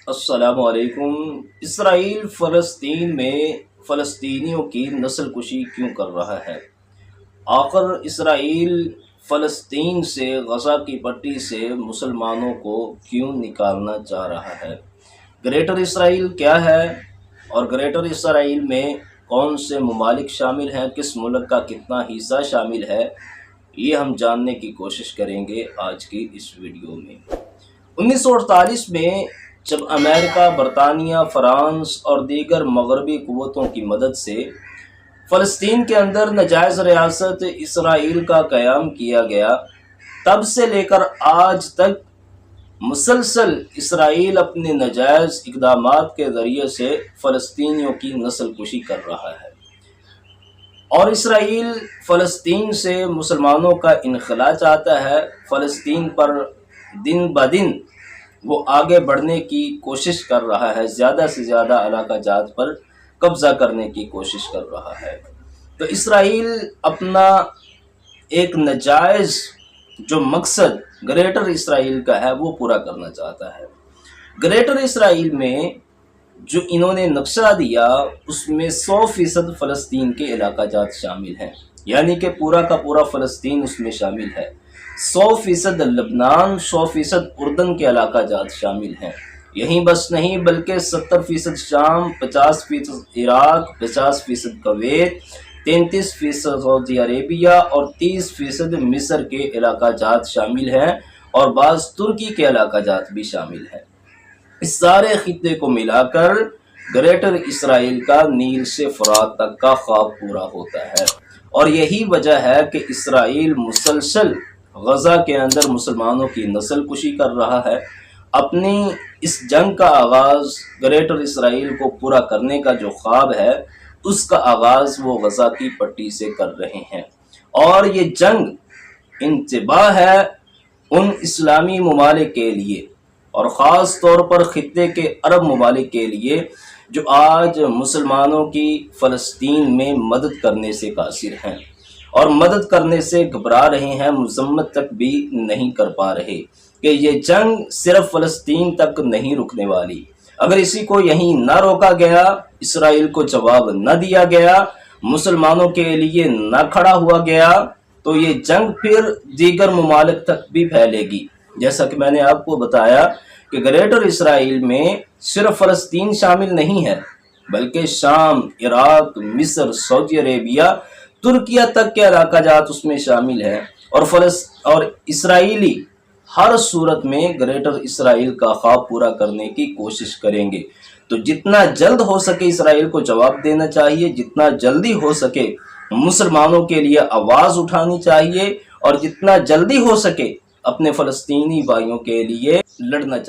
السلام علیکم۔ اسرائیل فلسطین میں فلسطینیوں کی نسل کشی کیوں کر رہا ہے؟ آخر اسرائیل فلسطین سے غزہ کی پٹی سے مسلمانوں کو کیوں نکالنا چاہ رہا ہے؟ گریٹر اسرائیل کیا ہے اور گریٹر اسرائیل میں کون سے ممالک شامل ہیں، کس ملک کا کتنا حصہ شامل ہے، یہ ہم جاننے کی کوشش کریں گے آج کی اس ویڈیو میں۔ 1948 میں جب امریکہ، برطانیہ، فرانس اور دیگر مغربی قوتوں کی مدد سے فلسطین کے اندر ناجائز ریاست اسرائیل کا قیام کیا گیا، تب سے لے کر آج تک مسلسل اسرائیل اپنے ناجائز اقدامات کے ذریعے سے فلسطینیوں کی نسل کشی کر رہا ہے، اور اسرائیل فلسطین سے مسلمانوں کا انخلاء چاہتا ہے۔ فلسطین پر دن بدن وہ آگے بڑھنے کی کوشش کر رہا ہے، زیادہ سے زیادہ علاقہ جات پر قبضہ کرنے کی کوشش کر رہا ہے۔ تو اسرائیل اپنا ایک ناجائز جو مقصد گریٹر اسرائیل کا ہے وہ پورا کرنا چاہتا ہے۔ گریٹر اسرائیل میں جو انہوں نے نقشہ دیا اس میں 100% فلسطین کے علاقہ جات شامل ہیں، یعنی کہ پورا کا پورا فلسطین اس میں شامل ہے۔ 100% لبنان، 100% اردن کے علاقہ جات شامل ہیں۔ یہیں بس نہیں بلکہ 70% شام، 50% عراق، 50% کویت، 33% سعودی عربیہ اور 30% مصر کے علاقہ جات شامل ہیں، اور بعض ترکی کے علاقہ جات بھی شامل ہیں۔ اس سارے خطے کو ملا کر گریٹر اسرائیل کا نیل سے فرات تک کا خواب پورا ہوتا ہے، اور یہی وجہ ہے کہ اسرائیل مسلسل غزہ کے اندر مسلمانوں کی نسل کشی کر رہا ہے۔ اپنی اس جنگ کا آغاز، گریٹر اسرائیل کو پورا کرنے کا جو خواب ہے اس کا آغاز وہ غزہ کی پٹی سے کر رہے ہیں، اور یہ جنگ انتباہ ہے ان اسلامی ممالک کے لیے، اور خاص طور پر خطے کے عرب ممالک کے لیے جو آج مسلمانوں کی فلسطین میں مدد کرنے سے قاصر ہیں اور مدد کرنے سے گھبرا رہے ہیں، مذمت تک بھی نہیں کر پا رہے کہ یہ جنگ صرف فلسطین تک نہیں رکنے والی۔ اگر اسی کو یہیں نہ روکا گیا، اسرائیل کو جواب نہ دیا گیا، مسلمانوں کے لیے نہ کھڑا ہوا گیا، تو یہ جنگ پھر دیگر ممالک تک بھی پھیلے گی۔ جیسا کہ میں نے آپ کو بتایا کہ گریٹر اسرائیل میں صرف فلسطین شامل نہیں ہے بلکہ شام، عراق، مصر، سعودی عربیہ، ترکیہ تک کے علاقہ جات اس میں شامل ہیں، اور اسرائیلی ہر صورت میں گریٹر اسرائیل کا خواب پورا کرنے کی کوشش کریں گے۔ تو جتنا جلد ہو سکے اسرائیل کو جواب دینا چاہیے، جتنا جلدی ہو سکے مسلمانوں کے لیے آواز اٹھانی چاہیے، اور جتنا جلدی ہو سکے اپنے فلسطینی بھائیوں کے لیے لڑنا چاہیے۔